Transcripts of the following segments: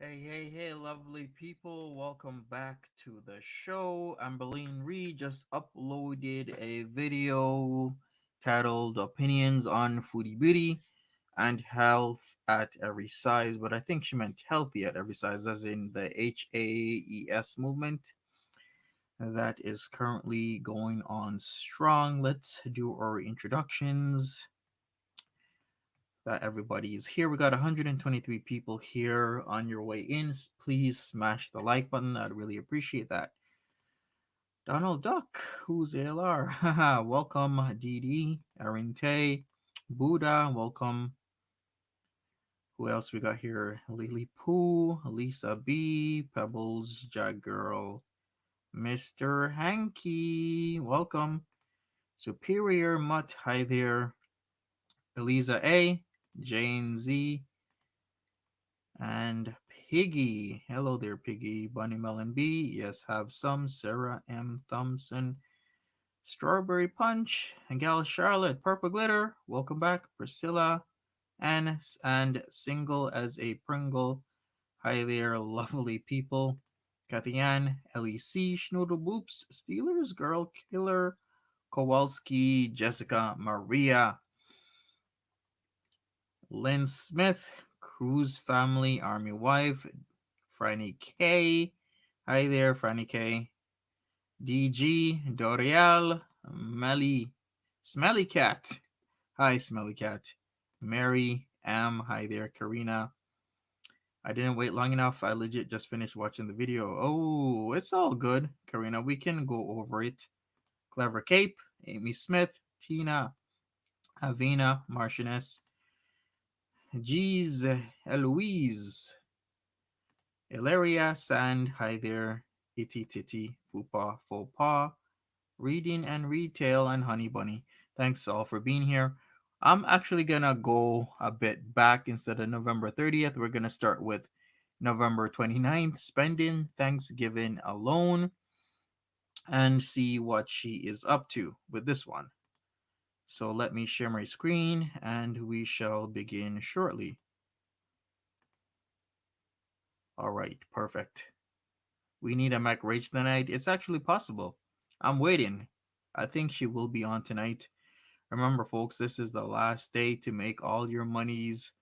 Hey, lovely people. Welcome back to the show. Amberlynn Reid just uploaded a video titled Opinions on Foodie Beauty and Health at Every Size, but I think she meant healthy at every size, as in the HAES movement that is currently going on strong. Let's do our introductions that everybody is here. We got 123 people here on your way in. Please smash the like button. I'd really appreciate that. Donald Duck, who's ALR? Haha, welcome. DD, Arinte, Buddha, welcome. Who else we got here? Lily Pooh, Lisa B, Pebbles, Jag Girl, Mr. Hanky, welcome. Superior Mutt, hi there. Eliza A, Jane Z, and Piggy. Hello there, Piggy. Bunny Melon B. Yes, have some. Sarah M. Thompson. Strawberry Punch. And Gal Charlotte. Purple Glitter. Welcome back. Priscilla. And Single as a Pringle. Hi there, lovely people. Kathy Ann. LEC. Schnoodle Boops. Steelers Girl Killer. Kowalski. Jessica Maria. Lynn Smith, Cruz Family, Army Wife, Franny K. Hi there, Franny K. DG, Dorial, Melly, Smelly Cat. Hi, Smelly Cat. Mary M. Hi there, Karina. I didn't wait long enough. I legit just finished watching the video. Oh, it's all good, Karina. We can go over it. Clever Cape, Amy Smith, Tina, Avina, Marchioness, Jeez, Eloise, Ilaria, Sand, Hi there, Itty Titty, Fupa, Faux Pas, Reading and Retail, and Honey Bunny. Thanks all for being here. I'm actually gonna go a bit back instead of November 30th. We're gonna start with November 29th, spending Thanksgiving alone, and see what she is up to with this one. So let me share my screen and we shall begin shortly. All right, perfect. We need a Mac Rage tonight. It's actually possible. I'm waiting. I think she will be on tonight. Remember, folks, this is the last day to make all your monies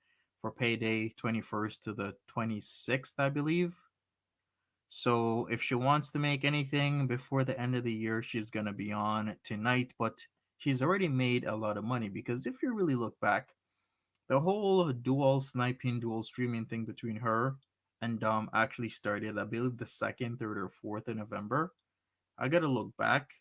for payday 21st to the 26th, I believe. So if she wants to make anything before the end of the year, she's going to be on tonight. But she's already made a lot of money because if you really look back, the whole dual sniping, dual streaming thing between her and Dom actually started, I believe, the 2nd, 3rd, or 4th of November. I gotta look back,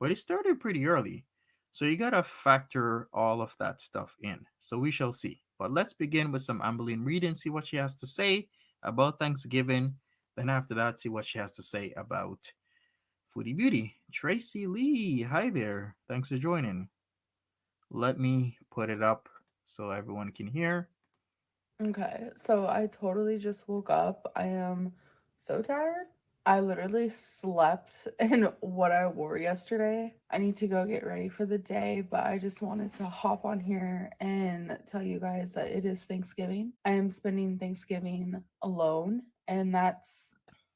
but it started pretty early. So you gotta factor all of that stuff in. So we shall see. But let's begin with some Amberlynn Reid and see what she has to say about Thanksgiving. Then after that, see what she has to say about Foodie Beauty. Tracy Lee, hi there. Thanks for joining. Let me put it up so everyone can hear. Okay, so I totally just woke up. I am so tired. I literally slept in what I wore yesterday. I need to go get ready for the day, but I just wanted to hop on here and tell you guys that it is Thanksgiving. I am spending Thanksgiving alone, and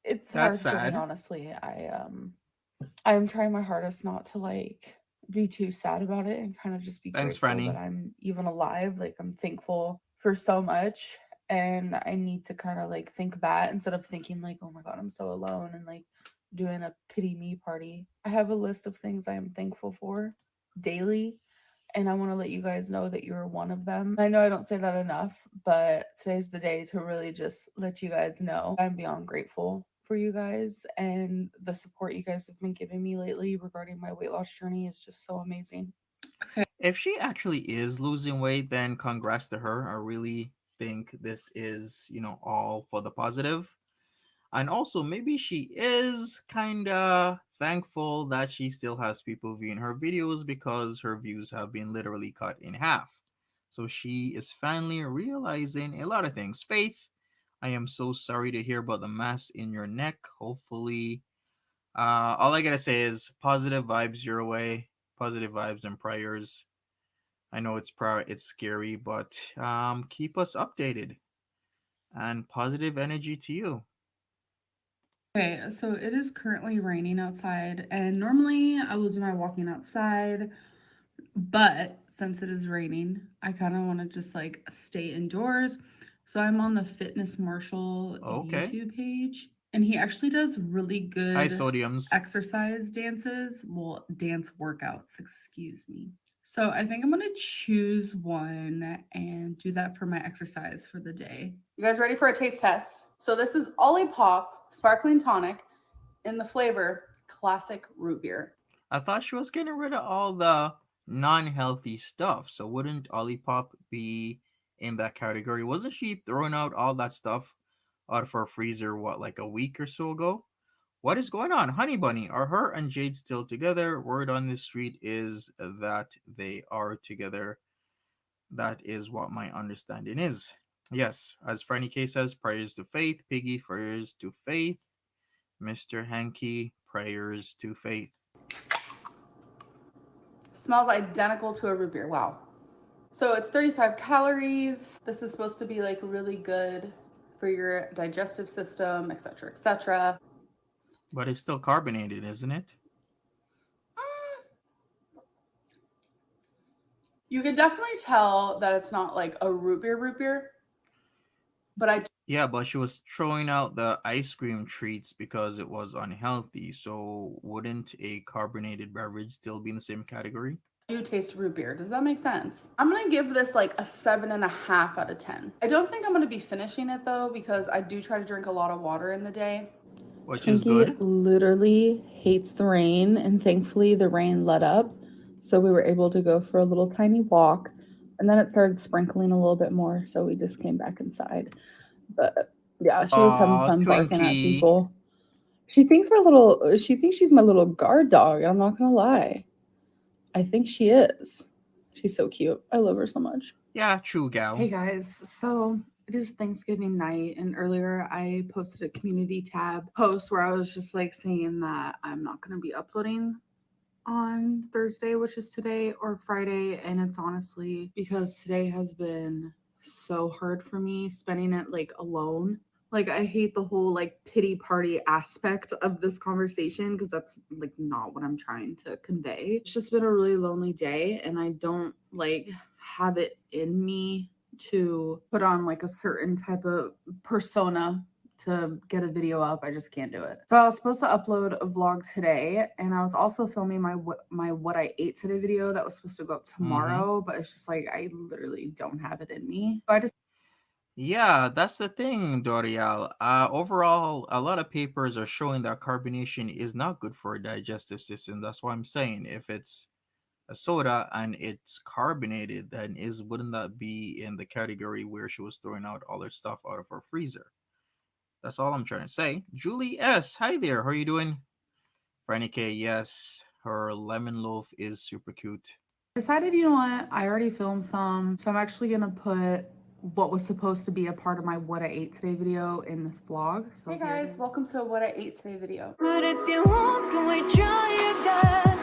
it's That's hard for me, sad. honestly. I am trying my hardest not to like be too sad about it and kind of just be Thanks, grateful that Franny. I'm even alive. Like I'm thankful for so much, and I need to kind of like think that instead of thinking like, "Oh my god, I'm so alone," and like doing a pity me party. I have a list of things I am thankful for daily, and I want to let you guys know that you're one of them. I know I don't say that enough, but today's the day to really just let you guys know I'm beyond grateful for you guys, and the support you guys have been giving me lately regarding my weight loss journey is just so amazing. If she actually is losing weight, then congrats to her. I really think this is, all for the positive. And also, maybe she is kind of thankful that she still has people viewing her videos because her views have been literally cut in half. So she is finally realizing a lot of things. Faith, I am so sorry to hear about the mass in your neck. Hopefully, all I gotta say is positive vibes your way, positive vibes and prayers. I know it's scary, but keep us updated. and positive energy to you. Okay, so it is currently raining outside, and normally I will do my walking outside, but since it is raining, I kind of want to just like stay indoors. So I'm on the Fitness Marshall Okay. YouTube page, and he actually does really Hi, good Sodiums. exercise dances, well, dance workouts, excuse me. So I think I'm gonna choose one and do that for my exercise for the day. You guys ready for a taste test? So this is Olipop Sparkling Tonic in the flavor Classic Root Beer. I thought she was getting rid of all the non-healthy stuff, so wouldn't Olipop be in that category? Wasn't she throwing out all that stuff out of her freezer, what, like a week or so ago? What is going on? Honey Bunny, are her and Jade still together? Word on the street is that they are together. That is what my understanding is. Yes, as Franny K says, prayers to faith. Piggy, prayers to faith. Mr. Hanky, prayers to faith. Smells identical to a root beer. Wow. So it's 35 calories. This is supposed to be like really good for your digestive system, etc., etc. But it's still carbonated, isn't it? You can definitely tell that it's not like a root beer, but I Yeah, but she was throwing out the ice cream treats because it was unhealthy. So wouldn't a carbonated beverage still be in the same category? do taste root beer. Does that make sense? I'm gonna give this like a 7.5 out of 10. I don't think I'm gonna be finishing it though because I do try to drink a lot of water in the day. Which is Twinkie good. literally hates the rain, and thankfully the rain let up, so we were able to go for a little tiny walk, and then it started sprinkling a little bit more, so we just came back inside. But yeah, she was having Aw, fun barking at Twinkie. people. She thinks she's my little guard dog, I'm not gonna lie. I think she is. She's so cute. I love her so much. Yeah, true Hey gal. guys, so it is Thanksgiving night, and earlier I posted a community tab post where I was just like saying that I'm not going to be uploading on Thursday, which is today, or Friday, and it's honestly because today has been so hard for me spending it like alone. Like I hate the whole like pity party aspect of this conversation because that's like not what I'm trying to convey. It's just been a really lonely day and I don't like have it in me to put on like a certain type of persona to get a video up. I just can't do it. So I was supposed to upload a vlog today, and I was also filming my what I ate today video that was supposed to go up Mm-hmm. tomorrow, but it's just like I literally don't have it in me. So I just Yeah, that's the thing, Dorial. Overall, a lot of papers are showing that carbonation is not good for a digestive system. That's why I'm saying if it's a soda and it's carbonated, then is wouldn't that be in the category where she was throwing out all her stuff out of her freezer? That's all I'm trying to say. Julie S, hi there. How are you doing? Franny K, yes, her lemon loaf is super cute. decided, you know what? I already filmed some, so I'm actually gonna put what was supposed to be a part of my what I ate today video in this vlog. So hey guys, welcome to what I ate today video. But if you want, can we try again?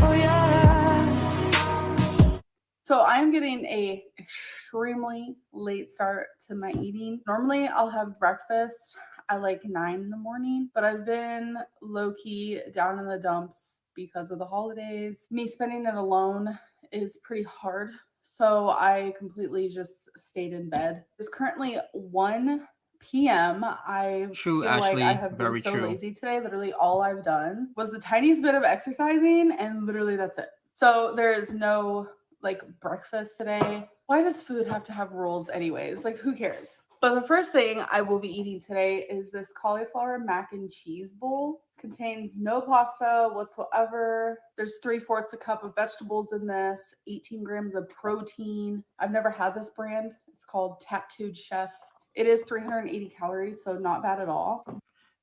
Oh yeah. So I am getting a extremely late start to my eating. Normally I'll have breakfast at like 9 in the morning, but I've been low key down in the dumps because of the holidays. Me spending it alone is pretty hard. So I completely just stayed in bed. It's currently 1 p.m. I True, feel like I Ashley, have been very so true. lazy today. Literally all I've done was the tiniest bit of exercising and literally that's it. So there is no like breakfast today. Why does food have to have rules anyways? Like who cares? But the first thing I will be eating today is this cauliflower mac and cheese bowl. Contains no pasta whatsoever. There's 3/4 a cup of vegetables in this, 18 grams of protein. I've never had this brand. It's called Tattooed Chef. It is 380 calories, so not bad at all.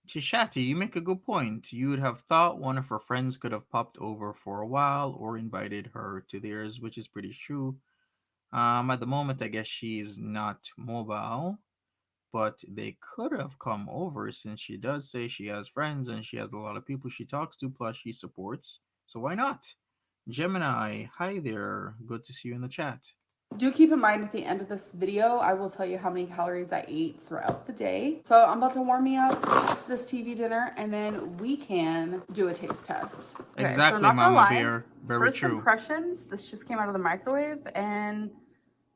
Chishati, you make a good point. You would have thought one of her friends could have popped over for a while or invited her to theirs, which is pretty true. At the moment, I guess she's not mobile, but they could have come over since she does say she has friends and she has a lot of people she talks to, plus she supports. So why not? Gemini, hi there. Good to see you in the chat. Do keep in mind at the end of this video, I will tell you how many calories I ate throughout the day. So I'm about to warm me up this TV dinner and then we can do a taste test. Okay, Exactly, so not gonna Mama lie, Bear. Very first true. impressions, this just came out of the microwave and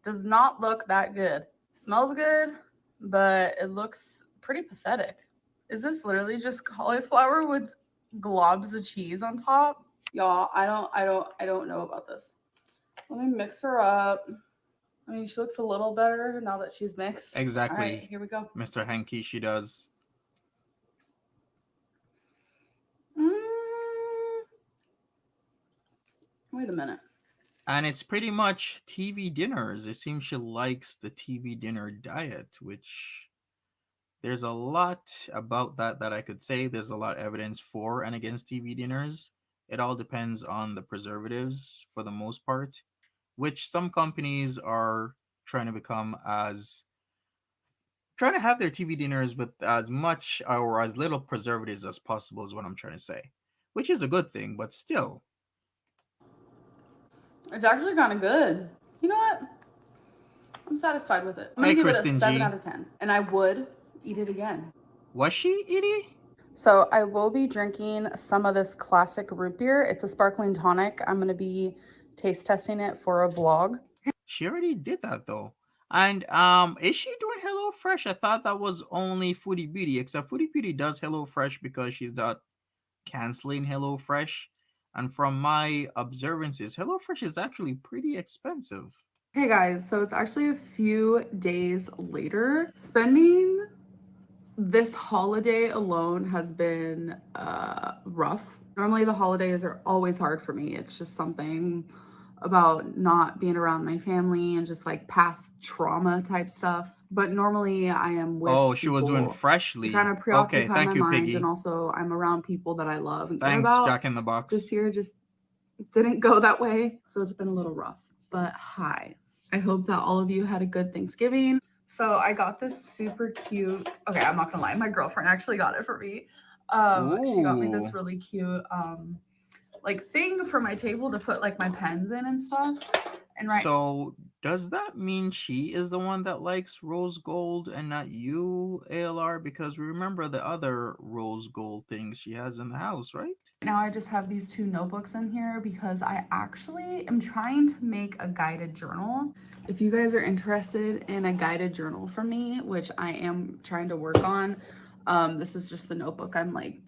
does not look that good. Smells good, but it looks pretty pathetic. Is this literally just cauliflower with globs of cheese on top? Y'all, I don't know about this. Let me mix her up. I mean, she looks a little better now that she's mixed. Exactly. All right, here we go. Mr. Hanky, she does. Wait a minute. And it's pretty much TV dinners. It seems she likes the TV dinner diet, which there's a lot about that I could say. There's a lot of evidence for and against TV dinners. It all depends on the preservatives for the most part, which some companies are trying to become as trying to have their TV dinners with as much or as little preservatives as possible is what I'm trying to say, which is a good thing, but still. It's actually kind of good. You know what? I'm satisfied with it. I'm Hey, gonna give it a Kristen 7 G. out of 10, and I would eat it again. Was she, Edie? So I will be drinking some of this classic root beer. It's a sparkling tonic. I'm gonna be taste testing it for a vlog. She already did that though. And is she doing Hello Fresh? I thought that was only Foodie Beauty, except Foodie Beauty does Hello Fresh because she's not canceling Hello Fresh. And from my observances, Hello Fresh is actually pretty expensive. Hey guys, so it's actually a few days later. Spending this holiday alone has been rough. Normally the holidays are always hard for me. It's just something about not being around my family and just like past trauma type stuff. But normally I am with Oh, she was doing people Freshly. to kind of Okay, preoccupy thank my you, mind, Piggy. and also I'm around people that I love and care Thanks, about. Jack in the Box. This year just didn't go that way, so it's been a little rough. But hi, I hope that all of you had a good Thanksgiving. So I got this super cute, okay, I'm not gonna lie, my girlfriend actually got it for me. She got me this Ooh. really cute like thing for my table to put like my pens in and stuff. And right, So does that mean she is the one that likes rose gold and not you, ALR? Because remember the other rose gold things she has in the house, right? now I just have these 2 notebooks in here because I actually am trying to make a guided journal. If you guys are interested in a guided journal from me, which I am trying to work on, this is just the notebook I'm like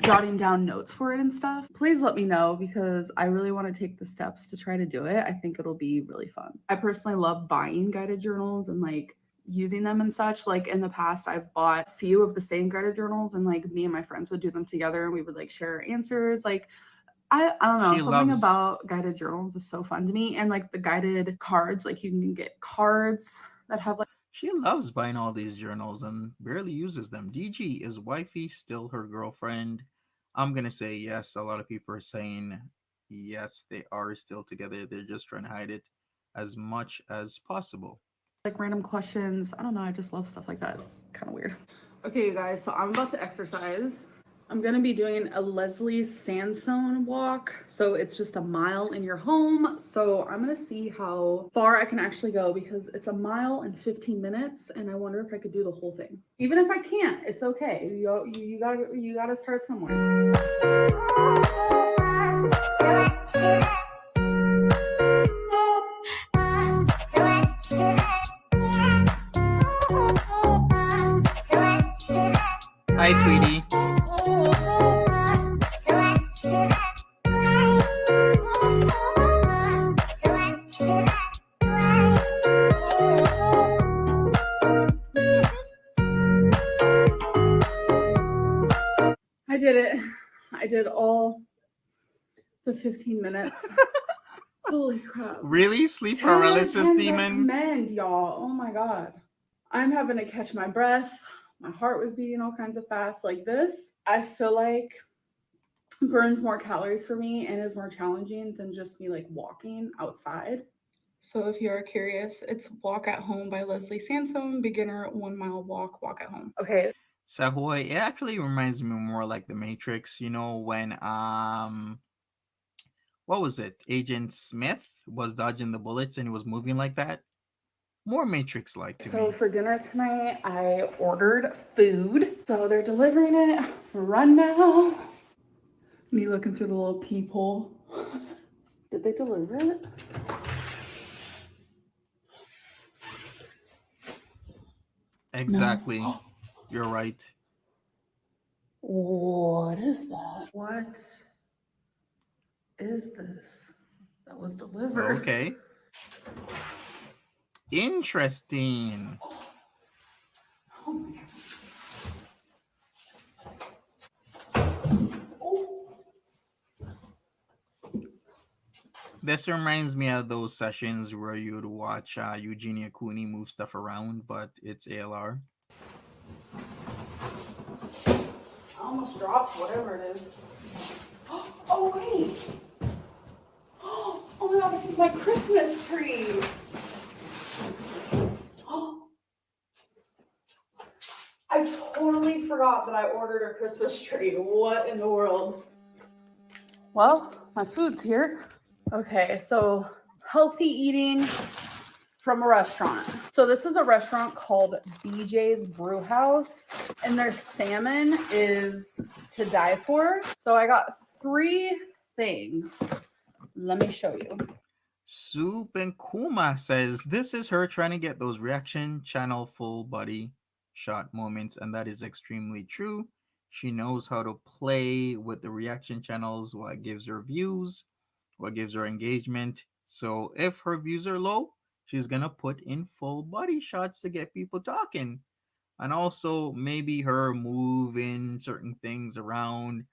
jotting down notes for it and stuff. Please let me know because I really want to take the steps to try to do it. I think it'll be really fun. I personally love buying guided journals and like using them and such. Like in the past, I've bought a few of the same guided journals and like me and my friends would do them together and we would like share answers. Like I don't know, She something loves about guided journals is so fun to me. And like the guided cards, like you can get cards that have like she loves buying all these journals and barely uses them. DG, is wifey still her girlfriend? I'm gonna say yes. A lot of people are saying yes, they are still together. They're just trying to hide it as much as possible. random questions. I don't know, I just love stuff like that. It's kind of weird. Okay, you guys, so I'm about to exercise. I'm gonna be doing a Leslie sandstone walk. So it's just a mile in your home. So I'm gonna see how far I can actually go because it's a mile in 15 minutes and I wonder if I could do the whole thing. Even if I can't, it's okay. You gotta start somewhere. Hi, Tweety. I did it. I did all the 15 minutes. Holy crap. Really? Sleep 10 out of paralysis 10 demon? recommend, y'all. Oh my god. I'm having to catch my breath. My heart was beating all kinds of fast. Like this, I feel like burns more calories for me and is more challenging than just me like walking outside. So if you are curious, it's Walk at Home by Leslie Sandstone, beginner 1 mile walk, walk at home. Okay. Sahoy, it actually reminds me more like the Matrix, you know, what was it? Agent Smith was dodging the bullets and he was moving like that. More Matrix like to So me. for dinner tonight, I ordered food. So they're delivering it right now. Me looking through the little peephole. Did they deliver it? Exactly. No. You're right. What is that? What is this that was delivered? Okay. Interesting. Oh my God. This reminds me of those sessions where you would watch Eugenia Cooney move stuff around, but it's ALR. I almost dropped whatever it is. Oh wait. Oh my God, this is my Christmas tree. I totally forgot that I ordered a Christmas tree. What in the world? Well, my food's here. Okay, so healthy eating from a restaurant. So this is a restaurant called BJ's Brew House, and their salmon is to die for. So I got 3 things. Let me show you. Soup and Kuma says this is her trying to get those reaction channel full body shot moments, and that is extremely true. She knows how to play with the reaction channels, what gives her views, what gives her engagement. So if her views are low, she's gonna put in full body shots to get people talking. And also maybe her moving certain things around,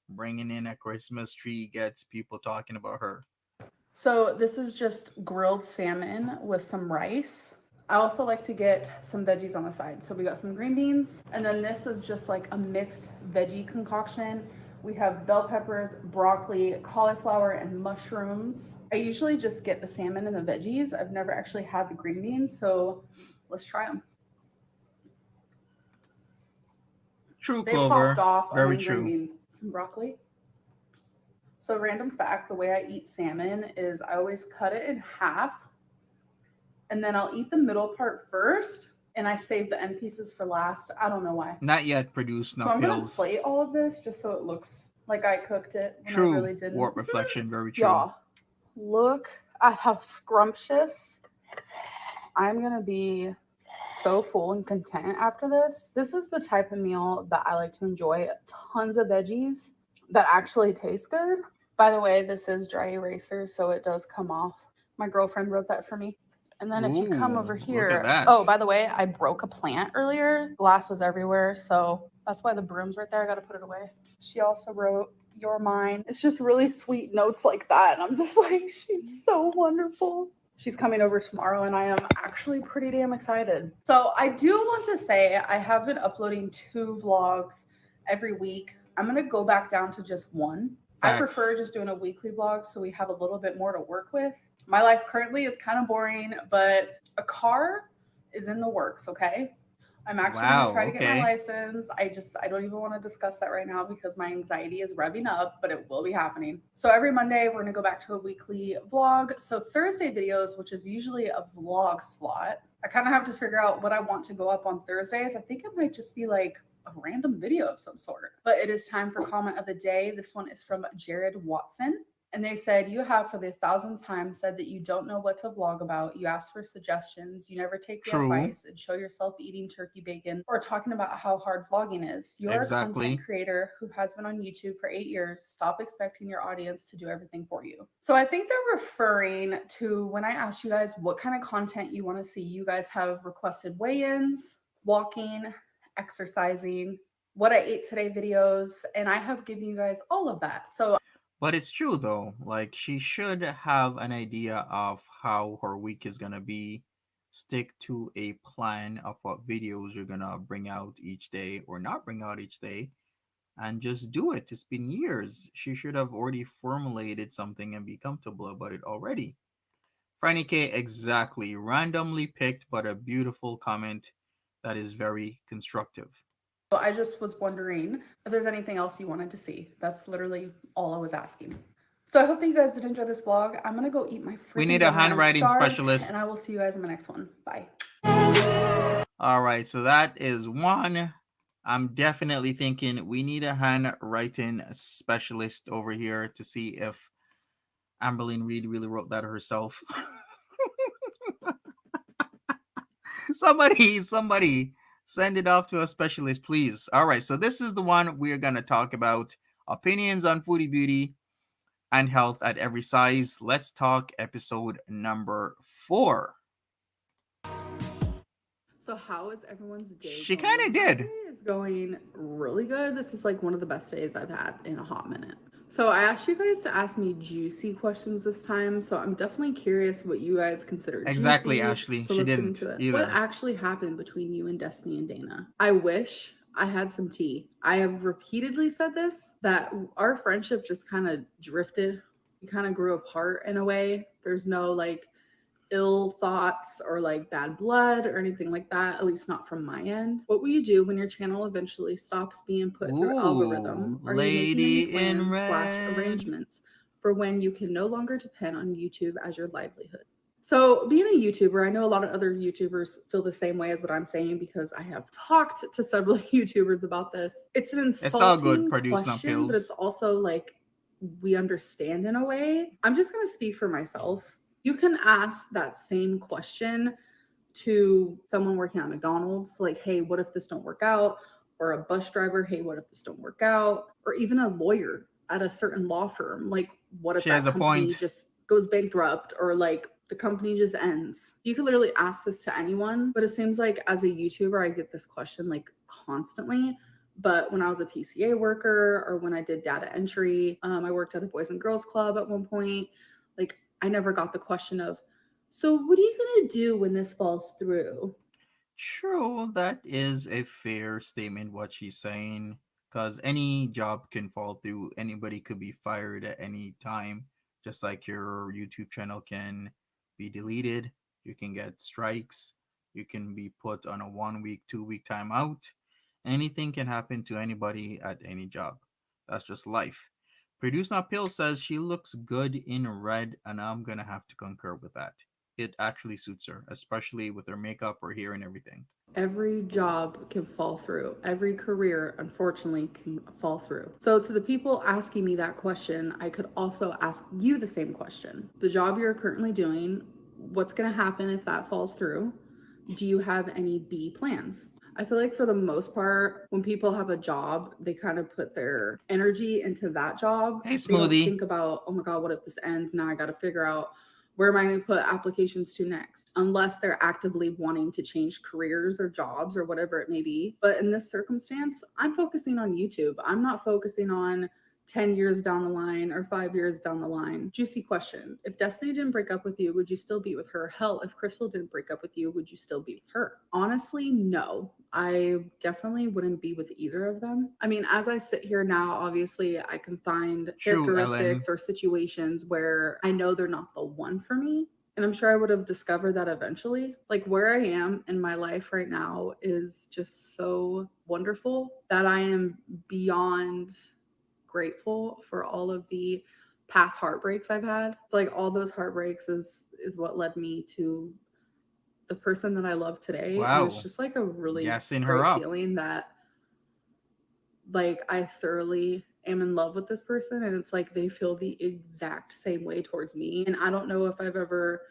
bringing in a Christmas tree gets people talking about her. So this is just grilled salmon with some rice. I also like to get some veggies on the side. So we got some green beans, and then this is just like a mixed veggie concoction. We have bell peppers, broccoli, cauliflower, and mushrooms. I usually just get the salmon and the veggies. I've never actually had the green beans, so let's try them. True, They popped Clover. off Very onion, green true. beans, some broccoli. So random fact, the way I eat salmon is I always cut it in half, and then I'll eat the middle part first, and I save the end pieces for last. I don't know why. Not yet produced, So not I'm gonna pills. plate all of this just so it looks like I cooked it when I True. really didn't. Warp reflection, very true. Y'all, look at how scrumptious. I'm gonna be so full and content after this. This is the type of meal that I like to enjoy. Tons of veggies that actually taste good. By the way, this is dry eraser, so it does come off. My girlfriend wrote that for me. And then if you come over Ooh, look at here, that. oh, by the way, I broke a plant earlier. Glass was everywhere, so that's why the broom's right there. I gotta put it away. She also wrote, "You're mine." It's just really sweet notes like that. And I'm just like, she's so wonderful. She's coming over tomorrow, and I am actually pretty damn excited. So I do want to say I have been uploading 2 vlogs every week. I'm gonna go back down to just 1. I prefer Facts. just doing a weekly vlog so we have a little bit more to work with. My life currently is kind of boring, but a car is in the works, okay? I'm actually going to Wow, try to get my okay. license. I don't even want to discuss that right now because my anxiety is revving up, but it will be happening. So every Monday, we're going to go back to a weekly vlog. So Thursday videos, which is usually a vlog slot, I kind of have to figure out what I want to go up on Thursdays. I think it might just be like a random video of some sort. But it is time for comment of the day. This one is from Jared Watson. And they said, "You have for the 1,000th time said that you don't know what to vlog about. You ask for suggestions. You never take the True. advice and show yourself eating turkey bacon or talking about how hard vlogging is. You're a Exactly. content creator who has been on YouTube for 8 years. Stop expecting your audience to do everything for you." So I think they're referring to when I asked you guys what kind of content you want to see. You guys have requested weigh-ins, walking, exercising, what I ate today videos, and I have given you guys all of that. So But it's true though. Like she should have an idea of how her week is gonna be. Stick to a plan of what videos you're gonna bring out each day or not bring out each day, and just do it. It's been years. She should have already formulated something and be comfortable about it already. Franny K, exactly. Randomly picked, but a beautiful comment that is very constructive. I just was wondering if there's anything else you wanted to see. That's literally all I was asking. So I hope that you guys did enjoy this vlog. I'm gonna go eat my We freaking need a dinner. I'm handwriting starved, specialist. and I will see you guys in my next one. Bye. All right, so that is one. I'm definitely thinking we need a handwriting specialist over here to see if Amberlynn Reid really wrote that herself. somebody send it off to a specialist, please. All right, so this is the one we're going to talk about: opinions on foodie beauty and health at every size. Let's talk episode number 4. So how is everyone's day She going? kind of My did. day is going really good. This is like one of the best days I've had in a hot minute. So I asked you guys to ask me juicy questions this time. So I'm definitely curious what you guys consider Exactly, juicy. Ashley. So She let's get didn't into it. either. What actually happened between you and Destiny and Dana? I wish I had some tea. I have repeatedly said this, that our friendship just kind of drifted. We kind of grew apart in a way. There's no like ill thoughts or like bad blood or anything like that, at least not from my end. What will you do when your channel eventually stops being put through algorithm? Are you making any Lady in plans slash red. arrangements for when you can no longer depend on YouTube as your livelihood? So, being a YouTuber, I know a lot of other YouTubers feel the same way as what I'm saying because I have talked to several YouTubers about this. It's an It's all good. insulting Produce no question, but it's pills. also like we understand in a way. I'm just going to speak for myself. You can ask that same question to someone working at McDonald's, like, hey, what if this don't work out? Or a bus driver, hey, what if this don't work out? Or even a lawyer at a certain law firm, like, what if She has that a company point. just goes bankrupt or like the company just ends? You could literally ask this to anyone, but it seems like as a YouTuber, I get this question like constantly. But when I was a PCA worker or when I did data entry, I worked at a Boys and Girls Club at one point. Like, I never got the question of, so what are you going to do when this falls through? True, that is a fair statement what she's saying. Because any job can fall through. Anybody could be fired at any time. Just like your YouTube channel can be deleted. You can get strikes. You can be put on a 1 week, 2 week timeout. Anything can happen to anybody at any job. That's just life. Produce Not Pill says she looks good in red, and I'm gonna have to concur with that. It actually suits her, especially with her makeup, her hair, and everything. Every job can fall through. Every career, unfortunately, can fall through. So, to the people asking me that question, I could also ask you the same question. The job you're currently doing, what's going to happen if that falls through? Do you have any B plans? I feel like for the most part, when people have a job, they kind of put their energy into that job. Hey, They don't Smoothie. think about, oh my God, what if this ends? Now I got to figure out where am I going to put applications to next? Unless they're actively wanting to change careers or jobs or whatever it may be. But in this circumstance, I'm focusing on YouTube. I'm not focusing on 10 years down the line or 5 years down the line. Juicy question. If Destiny didn't break up with you, would you still be with her? Hell, if Crystal didn't break up with you, would you still be with her? Honestly, no. I definitely wouldn't be with either of them. I mean, as I sit here now, obviously I can find True, characteristics Ellen. or situations where I know they're not the one for me. And I'm sure I would have discovered that eventually. Like where I am in my life right now is just so wonderful that I am beyond grateful for all of the past heartbreaks I've had. It's like all those heartbreaks is what led me to the person that I love today. And it's Wow. just like a really Gassing her great up. feeling that like I thoroughly am in love with this person and it's like they feel the exact same way towards me. And I don't know if I've ever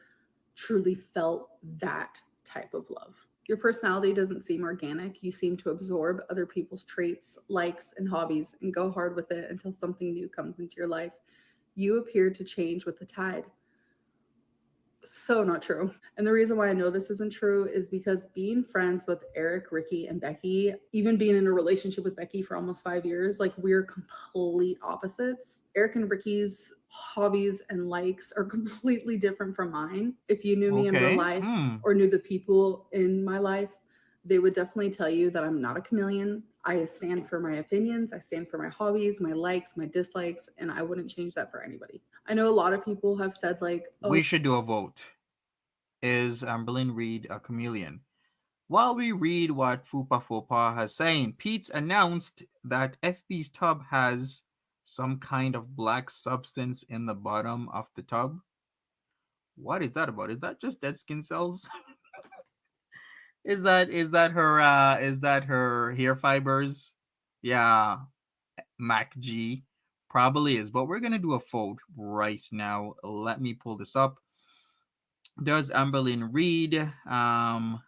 truly felt that type of love. Your personality doesn't seem organic. You seem to absorb other people's traits, likes, and hobbies and go hard with it until something new comes into your life. You appear to change with the tide. So not true. And the reason why I know this isn't true is because being friends with Eric, Ricky, and Becky, even being in a relationship with Becky for almost 5 years, like we're complete opposites. Eric and Ricky's hobbies and likes are completely different from mine. If you knew me in real Okay. life or knew the people in my life, they would definitely tell you that I'm not a chameleon. I stand for my opinions, I stand for my hobbies, my likes, my dislikes, and I wouldn't change that for anybody. I know a lot of people have said, like, oh, We should do a vote. Is Amberlynn Reid a chameleon? While we read what Fupa Fopa has saying, Pete's announced that FB's tub has some kind of black substance in the bottom of the tub. What is that about? Is that just dead skin cells? Is that her hair fibers? Yeah, Mac G probably is. But we're gonna do a fold right now. Let me pull this up. Does Amberlynn Reid kind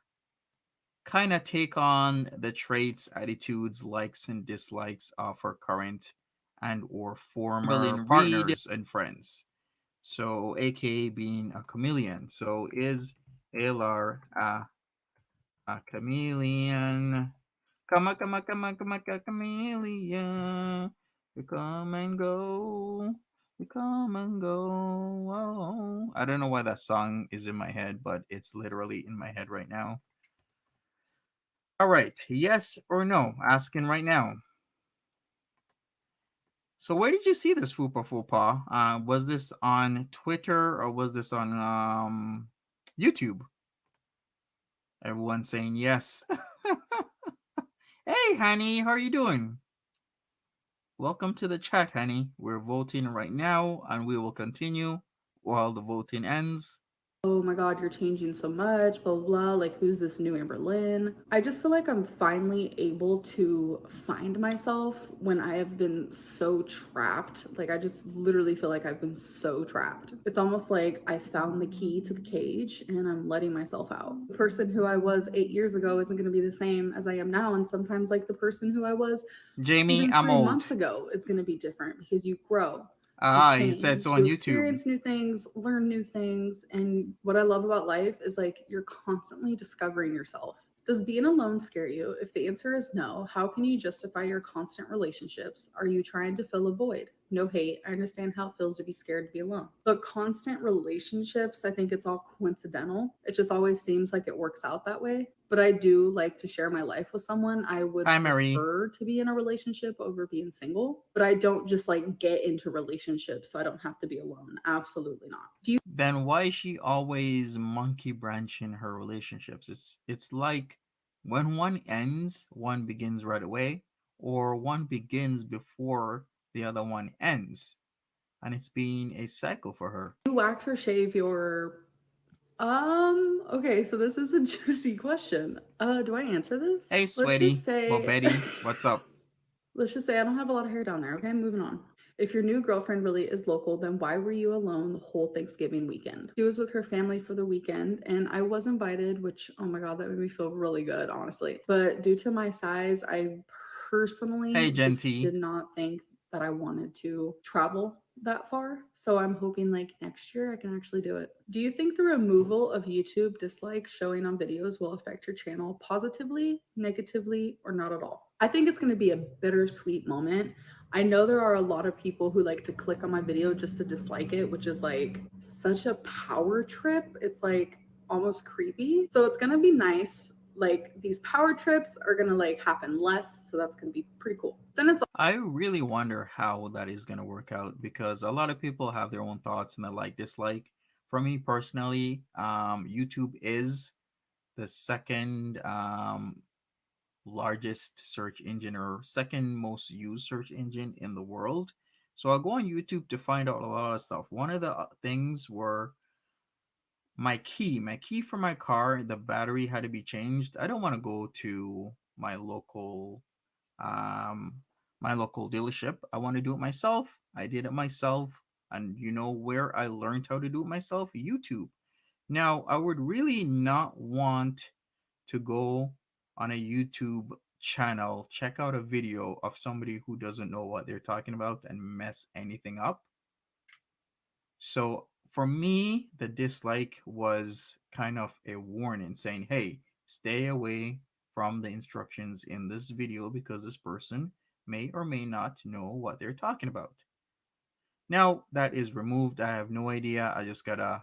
of take on the traits, attitudes, likes, and dislikes of her current and or former partners and friends? So, aka being a chameleon. So, is Alar a chameleon? Come on, chameleon. You come and go. You come and go. Oh. I don't know why that song is in my head, but it's literally in my head right now. All right, yes or no? Asking right now. So where did you see this Fupa Fupa? Was this on Twitter or was this on YouTube? Everyone saying yes. Hey, honey, how are you doing? Welcome to the chat, honey. We're voting right now, and we will continue while the voting ends. Oh my god, you're changing so much, blah, blah, blah. Like, who's this new Amberlynn? I just feel like I'm finally able to find myself when I have been so trapped. Like, I just literally feel like I've been so trapped. It's almost like I found the key to the cage and I'm letting myself out. The person who I was 8 years ago isn't going to be the same as I am now. And sometimes, like, the person who I was Jamie, even I'm 3 months old. ago is going to be different because you grow. You He said change, so on you YouTube. experience new things, learn new things. And what I love about life is like you're constantly discovering yourself. Does being alone scare you? If the answer is no, how can you justify your constant relationships? Are you trying to fill a void? No hate. I understand how it feels to be scared to be alone. But constant relationships, I think it's all coincidental. It just always seems like it works out that way. But I do like to share my life with someone. I would Hi, Marie. prefer to be in a relationship over being single, but I don't just like get into relationships so I don't have to be alone. Absolutely not. Do you Then why is she always monkey branching her relationships? It's like when one ends, one begins right away, or one begins before the other one ends, and it's been a cycle for her. wax or shave your okay, so this is a juicy question. Do I answer this? Hey, Let's just sweaty say Bobetti, what's up? let's just say I don't have a lot of hair down there. Okay, moving on. If your new girlfriend really is local, then why were you alone the whole Thanksgiving weekend? She was with her family for the weekend, and I was invited, which, oh my God, that made me feel really good, honestly. But due to my size, I Hey, personally just Genty. did not think that I wanted to travel that far. So I'm hoping like next year I can actually do it. Do you think the removal of YouTube dislikes showing on videos will affect your channel positively, negatively, or not at all? I think it's going to be a bittersweet moment. I know there are a lot of people who like to click on my video just to dislike it, which is like such a power trip. It's like almost creepy. So it's going to be nice. Like these power trips are going to like happen less. So that's going to be pretty cool. Then it's I really wonder how that is going to work out because a lot of people have their own thoughts and the like dislike. For me personally, YouTube is the second largest search engine or second most used search engine in the world. So I'll go on YouTube to find out a lot of stuff. One of the things were my key for my car, the battery had to be changed. I don't want to go to um my local dealership. I want to do it myself. I did it myself. And you know where I learned how to do it myself? YouTube. Now, I would really not want to go on a YouTube channel, check out a video of somebody who doesn't know what they're talking about and mess anything up. So for me, the dislike was kind of a warning saying, hey, stay away from the instructions in this video because this person may or may not know what they're talking about. Now that is removed. I have no idea. I just gotta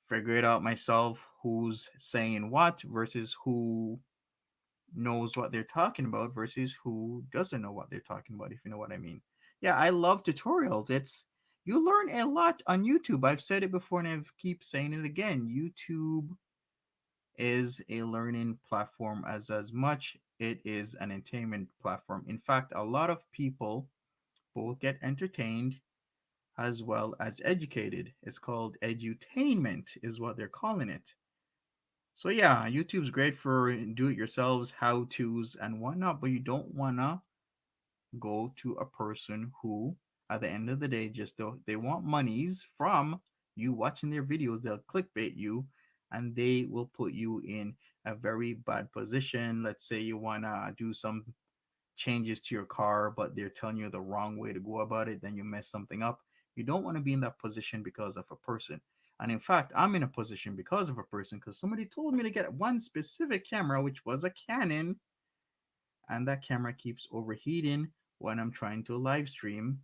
figure it out myself who's saying what versus who knows what they're talking about versus who doesn't know what they're talking about, if you know what I mean. Yeah, I love tutorials. It's you learn a lot on YouTube. I've said it before and I keep saying it again. YouTube is a learning platform as much it is an entertainment platform. In fact, a lot of people both get entertained as well as educated. It's called edutainment, is what they're calling it. So yeah, YouTube's great for do-it-yourselves, how-tos, and whatnot, but you don't wanna go to a person who, at the end of the day, just they want monies from you watching their videos. They'll clickbait you, and they will put you in a very bad position. Let's say you wanna do some changes to your car, but they're telling you the wrong way to go about it, then you mess something up. You don't want to be in that position because of a person. And in fact, I'm in a position because of a person because somebody told me to get one specific camera, which was a Canon, and that camera keeps overheating when I'm trying to live stream.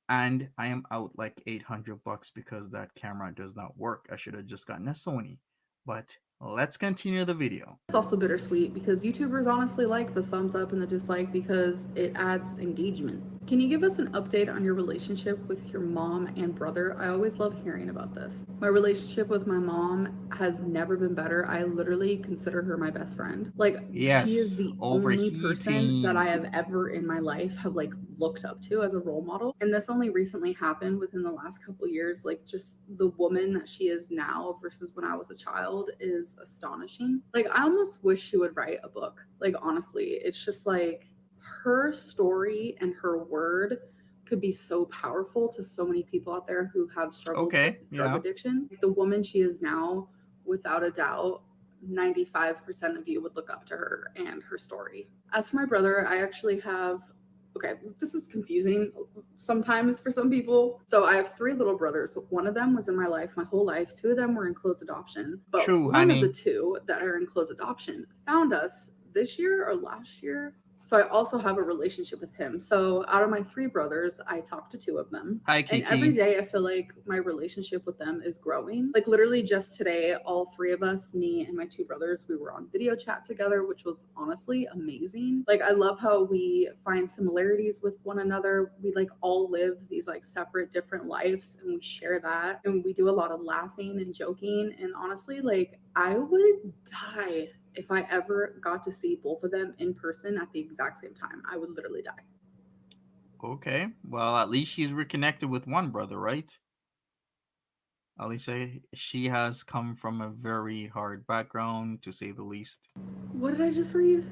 And I am out like $800 because that camera does not work. I should have just gotten a Sony. But let's continue the video. It's also bittersweet because YouTubers honestly like the thumbs up and the dislike because it adds engagement. Can you give us an update on your relationship with your mom and brother? I always love hearing about this. My relationship with my mom has never been better. I literally consider her my best friend. Like, she is Yes, the only person that overheating. I have ever in my life have like looked up to as a role model. And this only recently happened within the last couple years. Like, just the woman that she is now versus when I was a child is astonishing. Like, I almost wish she would write a book. Like, honestly, it's just like her story and her word could be so powerful to so many people out there who have struggled Okay, with drug yeah. addiction. The woman she is now, without a doubt, 95% of you would look up to her and her story. As for my brother, I actually have, okay, this is confusing sometimes for some people. So I have three little brothers. One of them was in my life my whole life. Two of them were in close adoption. But True, one of the honey. two that are in close adoption found us this year or last year. So I also have a relationship with him. So out of my three brothers, I talk to two of them. Hi, And every Kiki. day I feel like my relationship with them is growing. Like, literally just today, all three of us, me and my two brothers, we were on video chat together, which was honestly amazing. Like, I love how we find similarities with one another. We like all live these like separate different lives and we share that. And we do a lot of laughing and joking. And honestly, like, I would die if I ever got to see both of them in person at the exact same time. I would literally die. Okay. Well, at least she's reconnected with one brother, right? At least she has come from a very hard background, to say the least. What did I just read?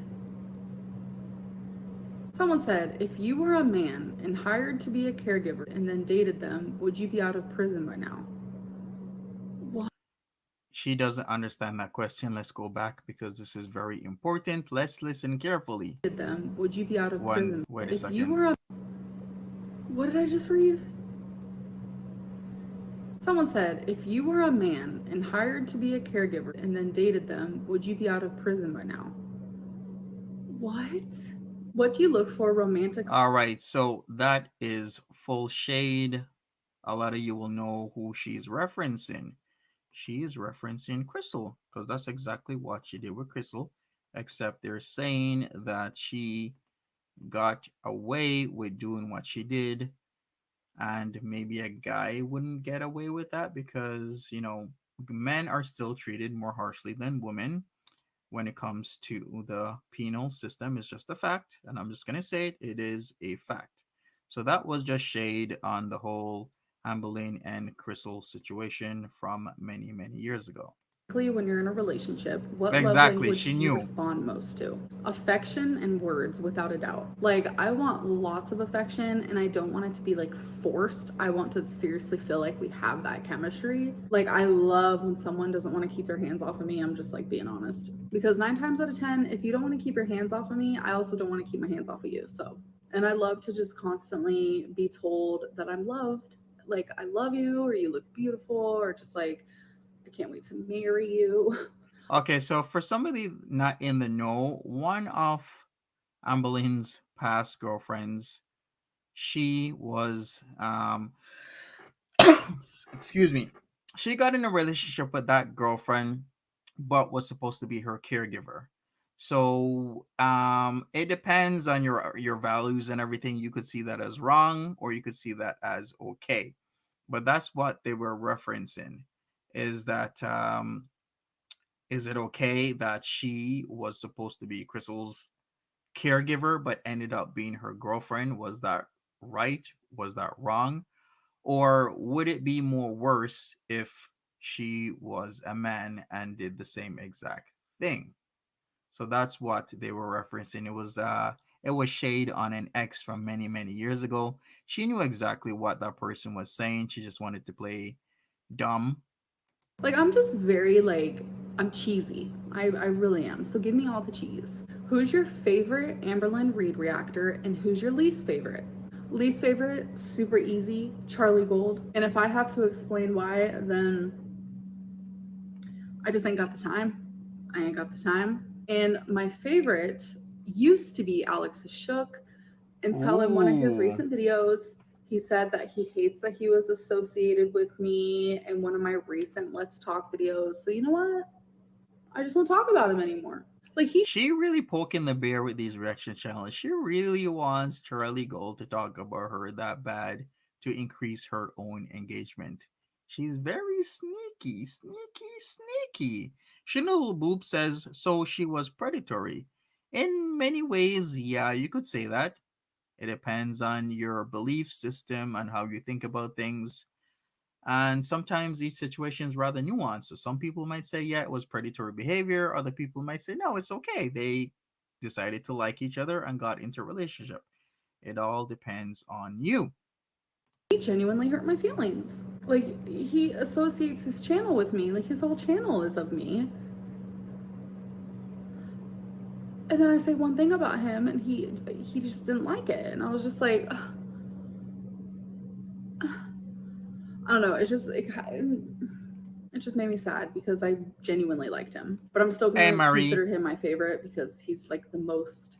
Someone said, if you were a man and hired to be a caregiver and then dated them, would you be out of prison by now? What? She doesn't understand that question. Let's go back because this is very important. Let's listen carefully. Did them, would you be out of prison? Wait a If you second. were a... What did I just read? Someone said, if you were a man and hired to be a caregiver and then dated them, would you be out of prison by now? What? What do you look for romantically? All right, so that is full shade. A lot of you will know who she's referencing. She is referencing Crystal because that's exactly what she did with Crystal, except they're saying that she got away with doing what she did, and maybe a guy wouldn't get away with that because, men are still treated more harshly than women when it comes to the penal system. Is just a fact, and I'm just going to say it, it is a fact. So that was just shade on the whole Amberlynn and Crystal situation from many, many years ago. When you're in a relationship, what love Exactly, language she do you knew. respond most to? Affection and words, without a doubt. Like, I want lots of affection and I don't want it to be like forced. I want to seriously feel like we have that chemistry. Like, I love when someone doesn't want to keep their hands off of me. I'm just like being honest. Because 9 times out of 10, if you don't want to keep your hands off of me, I also don't want to keep my hands off of you. So, and I love to just constantly be told that I'm loved. Like, I love you, or you look beautiful, or just like, I can't wait to marry you. Okay, so for somebody not in the know, one of Amberlynn's past girlfriends, she was excuse me, she got in a relationship with that girlfriend, but was supposed to be her caregiver. So it depends on your values and everything. You could see that as wrong or you could see that as okay. But that's what they were referencing, is that is it okay that she was supposed to be Crystal's caregiver but ended up being her girlfriend? Was that right? Was that wrong? Or would it be more worse if she was a man and did the same exact thing? So that's what they were referencing. It was shade on an ex from many, many years ago. She knew exactly what that person was saying. She just wanted to play dumb. Like, I'm just very, like, I'm cheesy. I really am. So give me all the cheese. Who's your favorite Amberlynn Reid reactor and who's your least favorite? Least favorite, super easy, Charlie Gold. And if I have to explain why, then I just ain't got the time. I ain't got the time. And my favorite used to be Alex Shook until in one of his Ooh. recent videos, he said that he hates that he was associated with me in one of my recent Let's Talk videos. So you know what? I just won't talk about him anymore. Like he She really poking the bear with these reaction challenges. She really wants Charlie Gold to talk about her that bad to increase her own engagement. She's very sneaky, sneaky, sneaky. Chanel Boop says so she was predatory. In many ways, yeah, you could say that. It depends on your belief system and how you think about things. And sometimes each situation is rather nuanced. So some people might say, yeah, it was predatory behavior. Other people might say, no, it's okay. They decided to like each other and got into a relationship. It all depends on you. genuinely hurt my feelings. Like he associates his channel with me. Like his whole channel is of me. And then I say one thing about him and he just didn't like it. And I was just like I don't know, it just made me sad because I genuinely liked him. But I'm still Hey, gonna Marie. consider him my favorite because he's like the most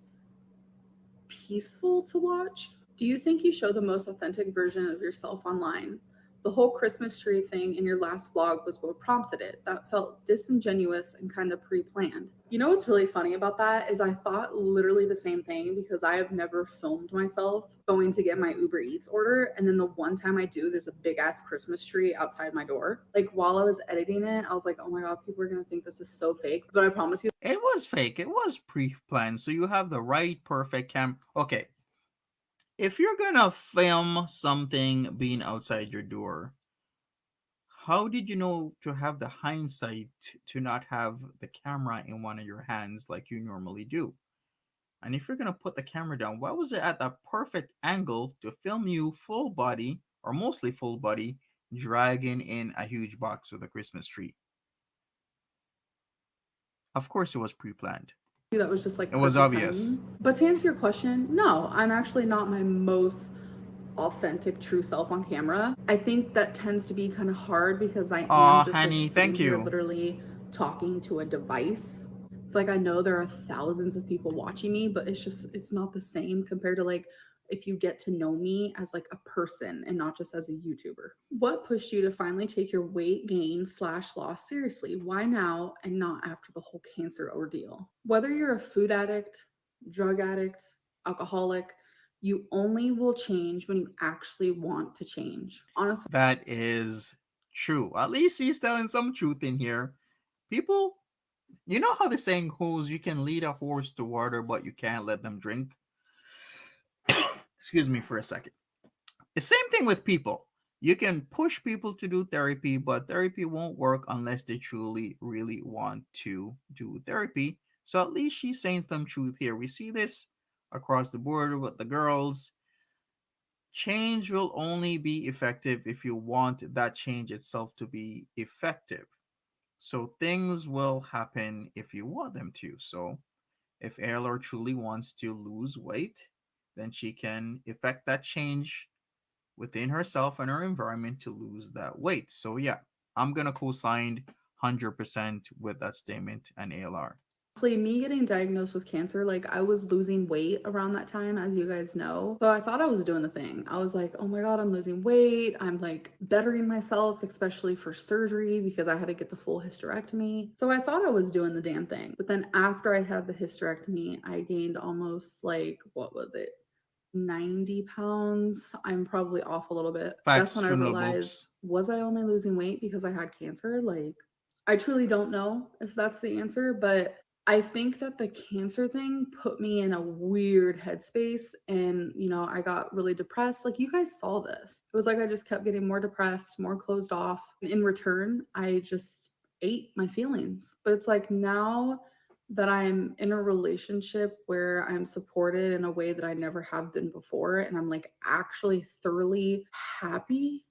peaceful to watch. Do you think you show the most authentic version of yourself online? The whole Christmas tree thing in your last vlog was what prompted it. That felt disingenuous and kind of pre-planned. You know what's really funny about that is I thought literally the same thing because I have never filmed myself going to get my Uber Eats order. And then the one time I do, there's a big ass Christmas tree outside my door. Like while I was editing it, I was like, oh my God, people are going to think this is so fake. But I promise you, It was fake. It was pre planned. So you have the right, perfect cam. Okay. If you're going to film something being outside your door, how did you know to have the hindsight to not have the camera in one of your hands like you normally do? And if you're going to put the camera down, why was it at that perfect angle to film you full body or mostly full body dragging in a huge box with a Christmas tree? Of course, it was pre planned. that was just like It was perfect obvious. timing. But to answer your question, no, I'm actually not my most authentic true self on camera. I think that tends to be kind of hard because I am Aw, just like honey, sitting thank here you. literally talking to a device. It's like I know there are thousands of people watching me, but it's not the same compared to like if you get to know me as like a person and not just as a YouTuber. What pushed you to finally take your weight gain slash loss seriously? Why now and not after the whole cancer ordeal? Whether you're a food addict, drug addict, alcoholic, you only will change when you actually want to change. Honestly, That is true. At least he's telling some truth in here. People, you know how the saying goes, you can lead a horse to water, but you can't let them drink? Excuse me for a second. The same thing with people. You can push people to do therapy, but therapy won't work unless they truly, really want to do therapy. So at least she's saying some truth here. We see this across the board with the girls. Change will only be effective if you want that change itself to be effective. So things will happen if you want them to. So if Aylar truly wants to lose weight, then she can effect that change within herself and her environment to lose that weight. So yeah, I'm gonna co-sign 100% with that statement and ALR. me getting diagnosed with cancer, like I was losing weight around that time, as you guys know. So I thought I was doing the thing. I was like, oh my God, I'm losing weight. I'm like bettering myself, especially for surgery because I had to get the full hysterectomy. So I thought I was doing the damn thing. But then after I had the hysterectomy, I gained almost like, what was it? 90 pounds. I'm probably off a little bit. That's Facts, when I funeral boops. realized, was I only losing weight because I had cancer? Like, I truly don't know if that's the answer, but I think that the cancer thing put me in a weird headspace, and I got really depressed. Like, you guys saw this. It was like I just kept getting more depressed, more closed off. And in return, I just ate my feelings. But it's like now that I'm in a relationship where I'm supported in a way that I never have been before, and I'm like actually thoroughly happy.